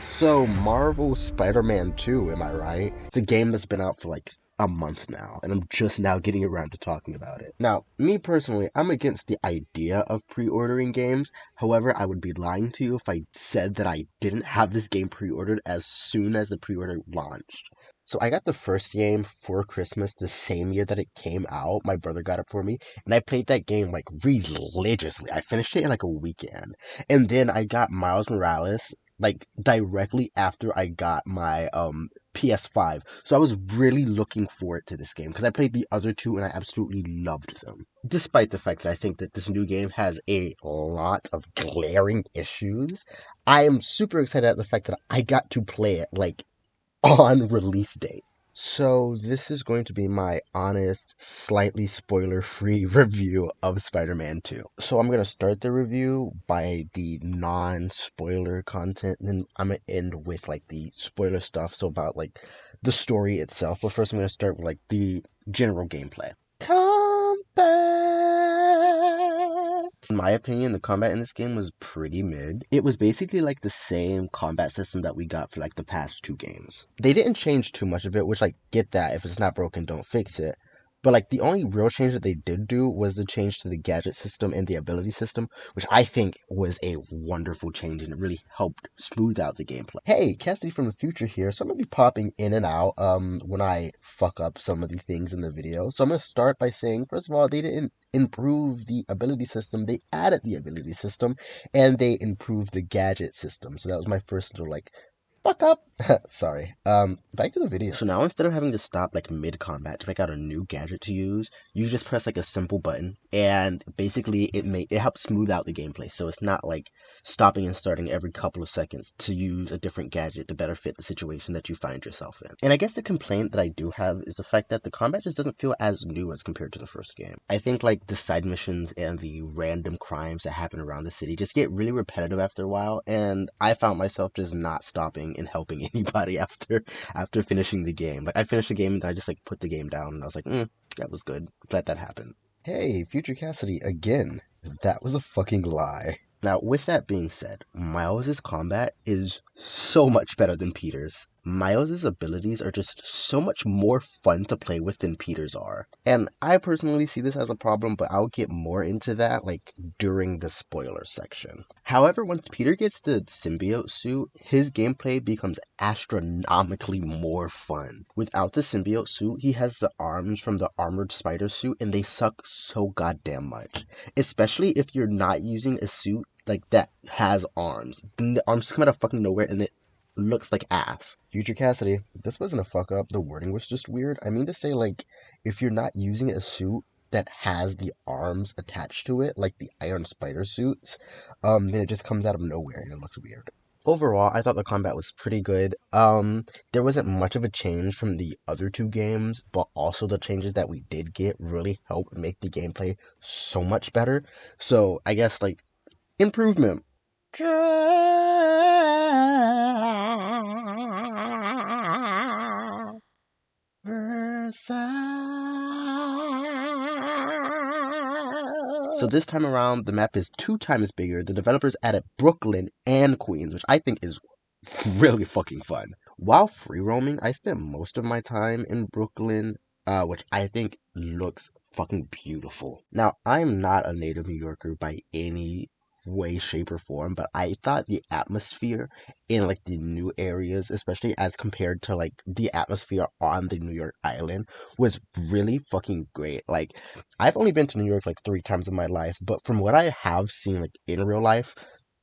So, Marvel's Spider-Man 2, am I right? It's a game that's been out for like a month now, and I'm just now getting around to talking about it. Now, me personally, I'm against the idea of pre-ordering games. However, I would be lying to you if I said that I didn't have this game pre-ordered as soon as the pre-order launched. So I got the first game for Christmas the same year that it came out. My brother got it for me, and I played that game like religiously. I finished it in like a weekend. And then I got Miles Morales like directly after I got my PS5. So I was really looking forward to this game because I played the other two and I absolutely loved them. Despite the fact that I think that this new game has a lot of glaring issues, I am super excited at the fact that I got to play it like on release date. So this is going to be my honest, slightly spoiler-free review of Spider-Man 2. So I'm going to start the review by the non-spoiler content, and then I'm going to end with like the spoiler stuff, so about like the story itself. But first I'm going to start with like the general gameplay. In my opinion, the combat in this game was pretty mid. It was basically like the same combat system that we got for like the past two games. They didn't change too much of it, which like get that. If it's not broken, don't fix it. But like the only real change that they did do was the change to the gadget system and the ability system, which I think was a wonderful change and it really helped smooth out the gameplay. Hey, Cassidy from the future here. So I'm gonna be popping in and out when I fuck up some of the things in the video. So I'm gonna start by saying, first of all, they didn't improve the ability system, they added the ability system, and they improved the gadget system. So that was my first little like fuck up. Sorry. Back to the video. So now instead of having to stop like mid-combat to pick out a new gadget to use, you just press like a simple button and basically it helps smooth out the gameplay. So it's not like stopping and starting every couple of seconds to use a different gadget to better fit the situation that you find yourself in. And I guess the complaint that I do have is the fact that the combat just doesn't feel as new as compared to the first game. I think like the side missions and the random crimes that happen around the city just get really repetitive after a while, and I found myself just not stopping and helping anybody after finishing the game. Like I finished the game and I just like put the game down and I was like, that was good. Glad that happened. Hey, Future Cassidy again. That was a fucking lie. Now, with that being said, Miles' combat is so much better than Peter's. Miles' abilities are just so much more fun to play with than Peter's are. And I personally see this as a problem, but I'll get more into that like during the spoiler section. However, once Peter gets the symbiote suit, his gameplay becomes astronomically more fun. Without the symbiote suit, he has the arms from the armored spider suit and they suck so goddamn much. Especially if you're not using a suit like that has arms. Then the arms come out of fucking nowhere and it looks like ass. Future Cassidy, this wasn't a fuck up. The wording was just weird. I mean to say, like, if you're not using a suit that has the arms attached to it, like the Iron Spider suits, then it just comes out of nowhere and it looks weird. Overall, I thought the combat was pretty good. There wasn't much of a change from the other two games, but also the changes that we did get really helped make the gameplay so much better. So, I guess, like, improvement. So this time around, the map is 2 times bigger. The developers added Brooklyn and Queens, which I think is really fucking fun. While free roaming, I spent most of my time in Brooklyn, which I think looks fucking beautiful. Now, I'm not a native New Yorker by any way, shape, or form, but I thought the atmosphere in like the new areas, especially as compared to like the atmosphere on the New York Island, was really fucking great. Like, I've only been to New York like 3 times in my life, but from what I have seen like in real life,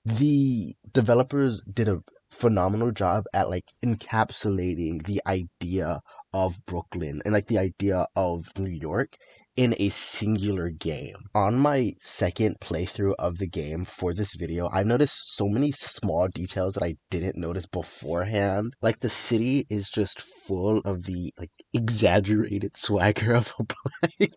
the developers did a phenomenal job at like encapsulating the idea of Brooklyn and like the idea of New York in a singular game. On my second playthrough of the game for this video, I've noticed so many small details that I didn't notice beforehand. Like the city is just full of the like exaggerated swagger of a black dude.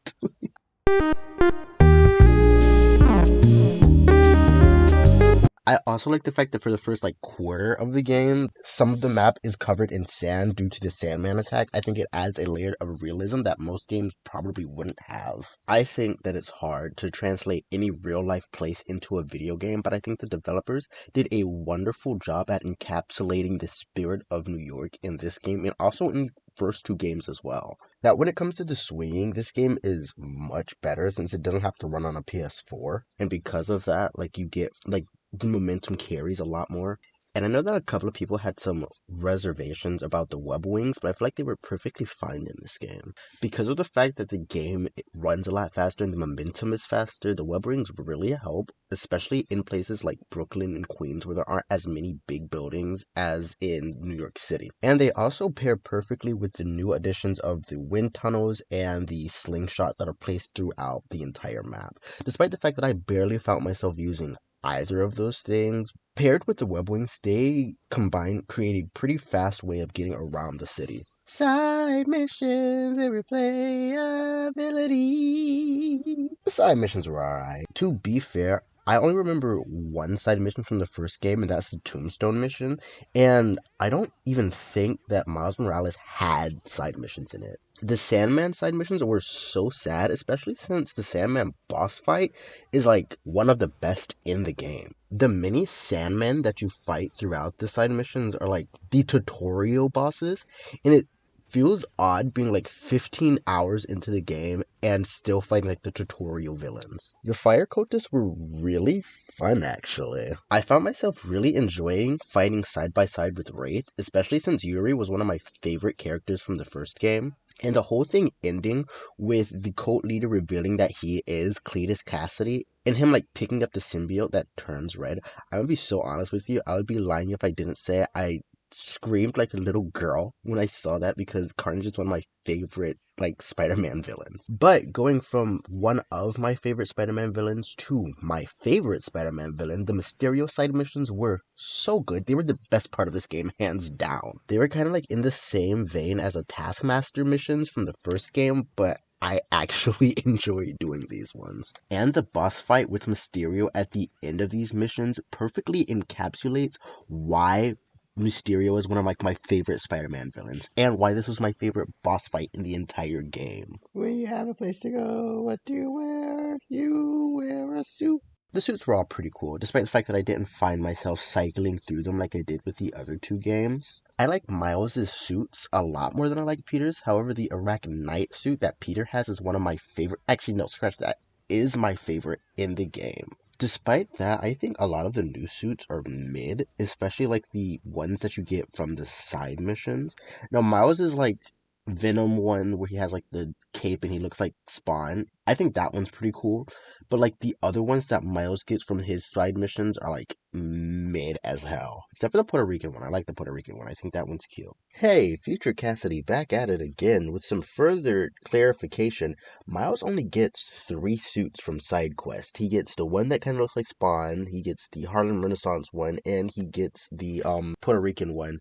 I also like the fact that for the first like quarter of the game, some of the map is covered in sand due to the Sandman attack. I think it adds a layer of realism that most games probably wouldn't have. I think that it's hard to translate any real life place into a video game, but I think the developers did a wonderful job at encapsulating the spirit of New York in this game and also in the first two games as well. Now, when it comes to the swinging, this game is much better since it doesn't have to run on a PS4. And because of that, like you get like the momentum carries a lot more. And I know that a couple of people had some reservations about the web wings, but I feel like they were perfectly fine in this game. Because of the fact that the game runs a lot faster and the momentum is faster, the web wings really help, especially in places like Brooklyn and Queens where there aren't as many big buildings as in New York City. And they also pair perfectly with the new additions of the wind tunnels and the slingshots that are placed throughout the entire map. Despite the fact that I barely found myself using either of those things, paired with the web wings, they combine create a pretty fast way of getting around the city. Side missions and replayability. The side missions were alright. To be fair, I only remember one side mission from the first game, and that's the Tombstone mission. And I don't even think that Miles Morales had side missions in it. The Sandman side missions were so sad, especially since the Sandman boss fight is like one of the best in the game. The many Sandmen that you fight throughout the side missions are like the tutorial bosses, and it feels odd being like 15 hours into the game and still fighting like the tutorial villains. The fire cultists were really fun actually. I found myself really enjoying fighting side by side with Wraith, especially since Yuri was one of my favorite characters from the first game. And the whole thing ending with the cult leader revealing that he is Cletus Cassidy and him like picking up the symbiote that turns red. I would be so honest with you, I would be lying if I didn't say I screamed like a little girl when I saw that because Carnage is one of my favorite like Spider-Man villains. But going from one of my favorite Spider-Man villains to my favorite Spider-Man villain, the Mysterio side missions were so good. They were the best part of this game, hands down. They were kind of like in the same vein as a Taskmaster missions from the first game, but I actually enjoy doing these ones. And the boss fight with Mysterio at the end of these missions perfectly encapsulates why Mysterio is one of like my favorite Spider-Man villains, and why this was my favorite boss fight in the entire game. When you have a place to go, what do you wear? You wear a suit. The suits were all pretty cool, despite the fact that I didn't find myself cycling through them like I did with the other two games. I like Miles' suits a lot more than I like Peter's. However, the Arachnite suit that Peter has is one of my favorite. Actually, no, scratch that. Is my favorite in the game. Despite that, I think a lot of the new suits are mid, especially like the ones that you get from the side missions. Now, Miles is like Venom one where he has like the cape and he looks like Spawn. I think that one's pretty cool. But like the other ones that Miles gets from his side missions are like mid as hell. Except for the Puerto Rican one. I like the Puerto Rican one. I think that one's cute. Hey, Future Cassidy back at it again with some further clarification. Miles only gets 3 suits from side quest. He gets the one that kind of looks like Spawn, he gets the Harlem Renaissance one, and he gets the Puerto Rican one.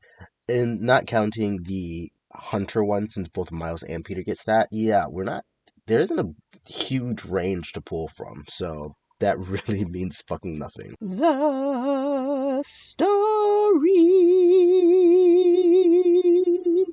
And not counting the Hunter one, since both Miles and Peter gets that. Yeah, there isn't a huge range to pull from, so that really means fucking nothing. The story.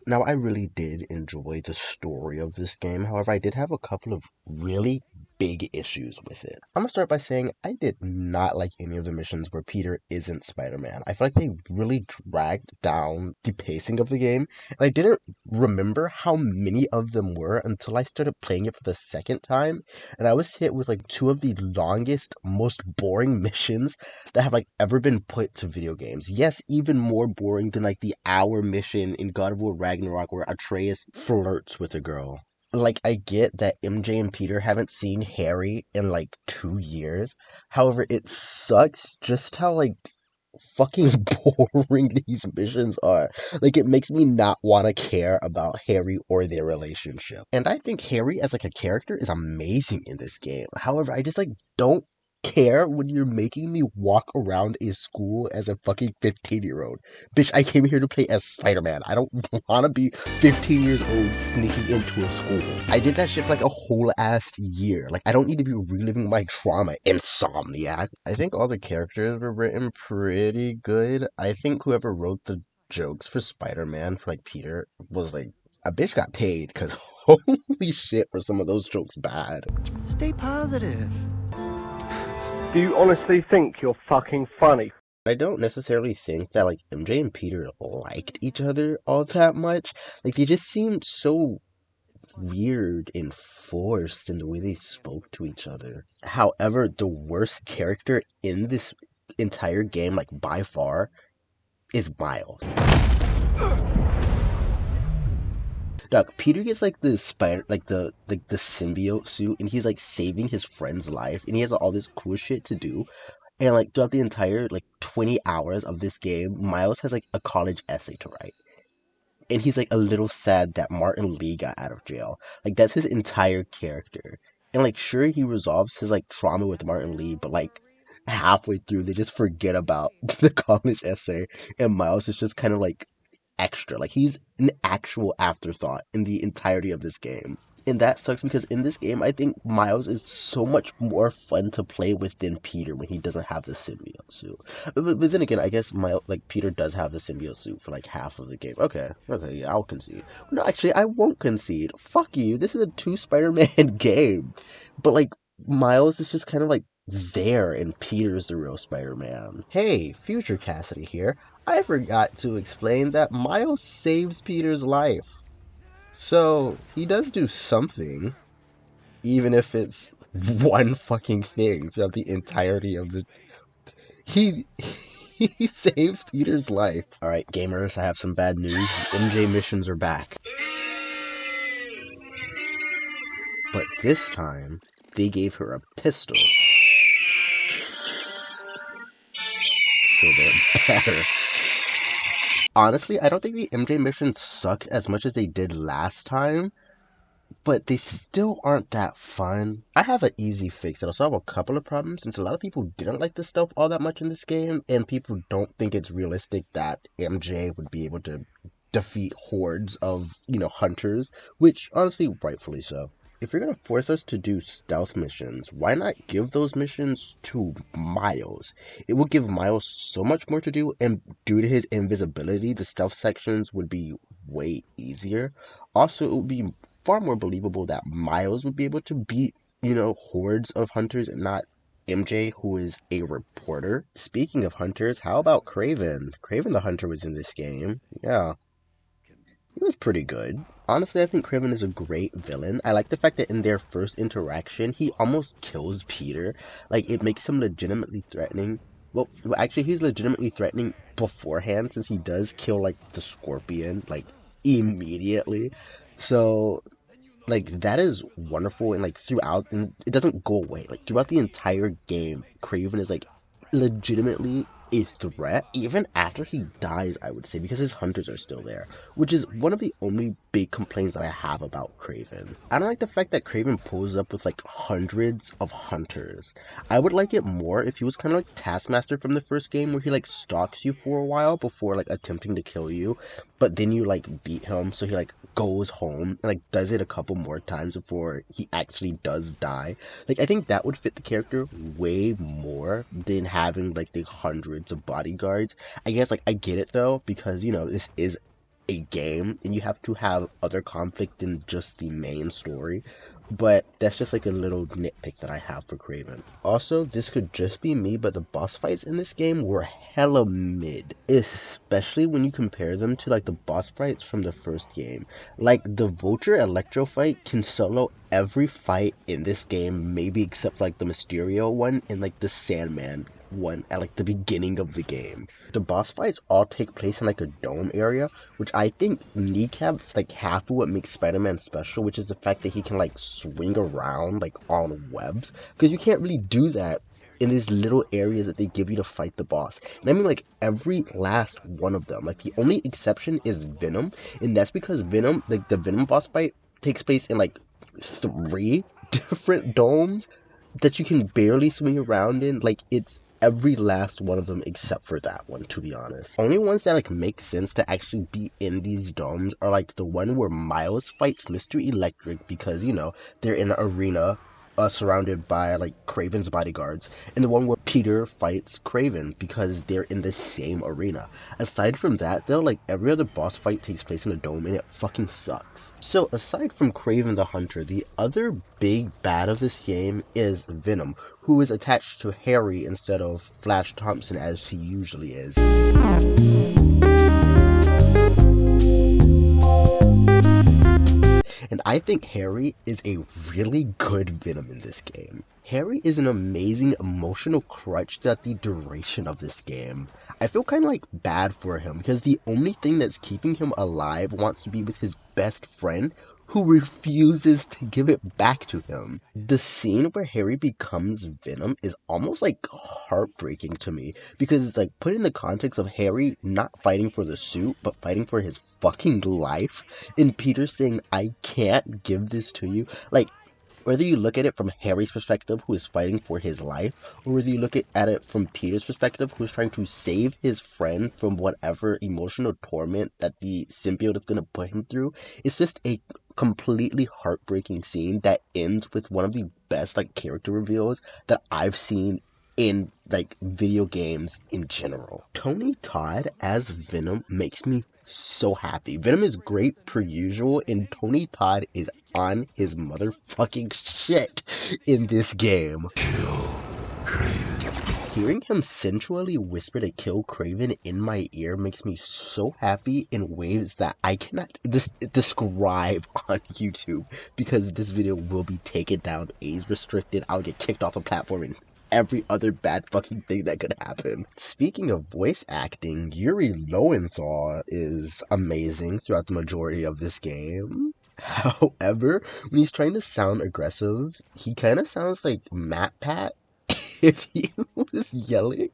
Now, I really did enjoy the story of this game. However, I did have a couple of really big issues with it. I'm gonna start by saying I did not like any of the missions where Peter isn't Spider-Man. I feel like they really dragged down the pacing of the game, and I didn't remember how many of them were until I started playing it for the second time, and I was hit with like 2 of the longest, most boring missions that have like ever been put to video games. Yes, even more boring than like the hour mission in God of War Ragnarok where Atreus flirts with a girl. Like, I get that MJ and Peter haven't seen Harry in like 2 years. However, it sucks just how like fucking boring these missions are. Like, it makes me not want to care about Harry or their relationship. And I think Harry as like a character is amazing in this game. However, I just like don't care when you're making me walk around a school as a fucking 15-year-old. Bitch, I came here to play as Spider-Man. I don't want to be 15 years old sneaking into a school. I did that shit for like a whole ass year. Like, I don't need to be reliving my trauma, Insomniac. I think all the characters were written pretty good. I think whoever wrote the jokes for Spider-Man, for like Peter, was like, a bitch got paid, because holy shit were some of those jokes bad. Stay positive. Do you honestly think you're fucking funny? I don't necessarily think that like MJ and Peter liked each other all that much. Like, they just seemed so weird and forced in the way they spoke to each other. However, the worst character in this entire game, like by far, is Miles. Doc, Peter gets like the spider, like the symbiote suit, and he's like saving his friend's life, and he has all this cool shit to do. And like throughout the entire like 20 hours of this game, Miles has like a college essay to write. And he's like a little sad that Martin Lee got out of jail. Like, that's his entire character. And like, sure, he resolves his like trauma with Martin Lee, but like halfway through they just forget about the college essay, and Miles is just kind of like extra. Like, he's an actual afterthought in the entirety of this game. And that sucks because in this game, I think Miles is so much more fun to play with than Peter when he doesn't have the symbiote suit. But then again, I guess Peter does have the symbiote suit for like half of the game. Okay, yeah, I'll concede. No, actually, I won't concede. Fuck you. This is a 2 Spider-Man game. But like, Miles is just kind of like there, and Peter's the real Spider-Man. Hey, Future Cassidy here. I forgot to explain that Miles saves Peter's life. So, he does do something, even if it's one fucking thing throughout the entirety of the... He saves Peter's life. Alright, gamers, I have some bad news. MJ missions are back. But this time, they gave her a pistol. So they're better. Honestly, I don't think the MJ missions suck as much as they did last time, but they still aren't that fun. I have an easy fix that'll solve a couple of problems, since a lot of people didn't like this stuff all that much in this game, and people don't think it's realistic that MJ would be able to defeat hordes of, hunters, which, honestly, rightfully so. If you're going to force us to do stealth missions, why not give those missions to Miles? It will give Miles so much more to do, and due to his invisibility, the stealth sections would be way easier. Also, it would be far more believable that Miles would be able to beat, hordes of hunters and not MJ, who is a reporter. Speaking of hunters, how about Kraven? Kraven the Hunter was in this game. Yeah. He was pretty good. Honestly, I think Kraven is a great villain. I like the fact that in their first interaction, he almost kills Peter. Like, it makes him legitimately threatening. Well, actually, he's legitimately threatening beforehand, since he does kill, like, the Scorpion, like, immediately. So, like, that is wonderful, and, like, throughout, and it doesn't go away. Like, throughout the entire game, Kraven is, like, legitimately a threat, even after he dies, I would say, because his hunters are still there, which is one of the only big complaints that I have about Kraven. I don't like the fact that Kraven pulls up with like hundreds of hunters. I would like it more if he was kind of like Taskmaster from the first game, where he like stalks you for a while before like attempting to kill you, but then you like beat him, so he like goes home and like does it a couple more times before he actually does die. Like, I think that would fit the character way more than having like the hundreds of bodyguards. I guess, like, I get it though, because this is a game and you have to have other conflict than just the main story, but that's just like a little nitpick that I have for Kraven. Also, this could just be me, but the boss fights in this game were hella mid, especially when you compare them to like the boss fights from the first game. Like, the Vulture Electro fight can solo every fight in this game, maybe except for like the Mysterio one and like the Sandman one at like the beginning of the game. The boss fights all take place in like a dome area, which I think kneecaps like half of what makes Spider-Man special, which is the fact that he can like swing around like on webs, because you can't really do that in these little areas that they give you to fight the boss. And I mean, like, every last one of them. Like, the only exception is Venom, and that's because Venom, like the Venom boss fight takes place in like 3 different domes. that you can barely swing around in. Like, it's every last one of them except for that one, to be honest. Only ones that like make sense to actually be in these domes are like the one where Miles fights Mr. Electric because, you know, they're in an arena surrounded by like Kraven's bodyguards, and the one where Peter fights Kraven because they're in the same arena. Aside from that though, like every other boss fight takes place in a dome and it fucking sucks. So aside from Kraven the Hunter, the other big bad of this game is Venom, who is attached to Harry instead of Flash Thompson as she usually is. And I think Harry is a really good Venom in this game. Harry is an amazing emotional crutch throughout the duration of this game. I feel kind of like bad for him because the only thing that's keeping him alive wants to be with his best friend who refuses to give it back to him. The scene where Harry becomes Venom is almost like heartbreaking to me because it's like put in the context of Harry not fighting for the suit but fighting for his fucking life, and Peter saying, "I can't give this to you." Like, whether you look at it from Harry's perspective, who is fighting for his life, or whether you look at it from Peter's perspective, who is trying to save his friend from whatever emotional torment that the symbiote is going to put him through, it's just a completely heartbreaking scene that ends with one of the best like character reveals that I've seen in like video games in general. Tony Todd as Venom makes me so happy. Venom is great per usual, and Tony Todd is on his motherfucking shit in this game. Hearing him sensually whisper to kill Kraven in my ear makes me so happy in ways that I cannot describe on YouTube, because this video will be taken down, age restricted, I'll get kicked off a platform, and every other bad fucking thing that could happen. Speaking of voice acting, Yuri Lowenthal is amazing throughout the majority of this game. However, when he's trying to sound aggressive, he kind of sounds like MatPat if he was yelling.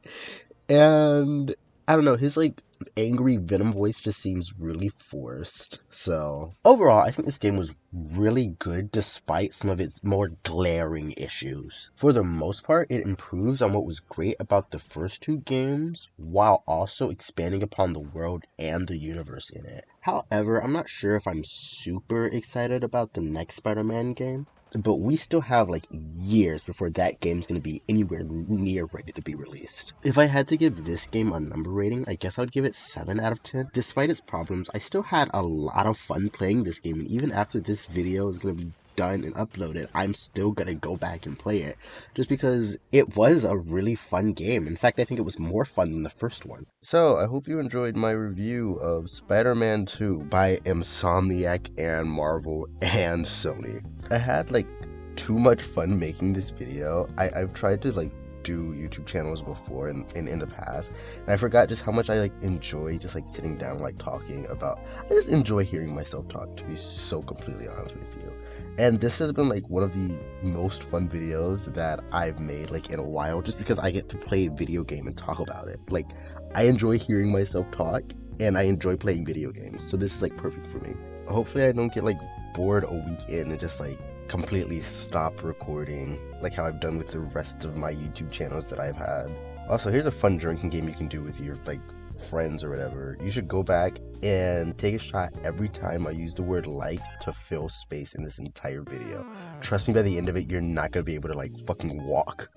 And I don't know, his like angry Venom voice just seems really forced. So overall, I think this game was really good despite some of its more glaring issues. For the most part, it improves on what was great about the first two games while also expanding upon the world and the universe in it. However, I'm not sure if I'm super excited about the next Spider-Man game, but we still have like years before that game's going to be anywhere near ready to be released. If I had to give this game a number rating, I guess I would give it 7 out of 10. Despite its problems, I still had a lot of fun playing this game, and even after this video is going to be done and uploaded, I'm still gonna go back and play it just because it was a really fun game. In fact, I think it was more fun than the first one. So I hope you enjoyed my review of Spider-Man 2 by Insomniac and Marvel and Sony. I had like too much fun making this video. I've tried to like do YouTube channels before in the past, and I forgot just how much I like enjoy just like sitting down like talking about. I just enjoy hearing myself talk, to be so completely honest with you. And this has been like one of the most fun videos that I've made like in a while, just because I get to play a video game and talk about it. Like, I enjoy hearing myself talk and I enjoy playing video games, so this is like perfect for me. Hopefully I don't get like bored a week in and just like completely stop recording like how I've done with the rest of my YouTube channels that I've had. Also, here's a fun drinking game you can do with your like friends or whatever. You should go back and take a shot every time I use the word like to fill space in this entire video. Trust me, by the end of it, you're not gonna be able to like fucking walk.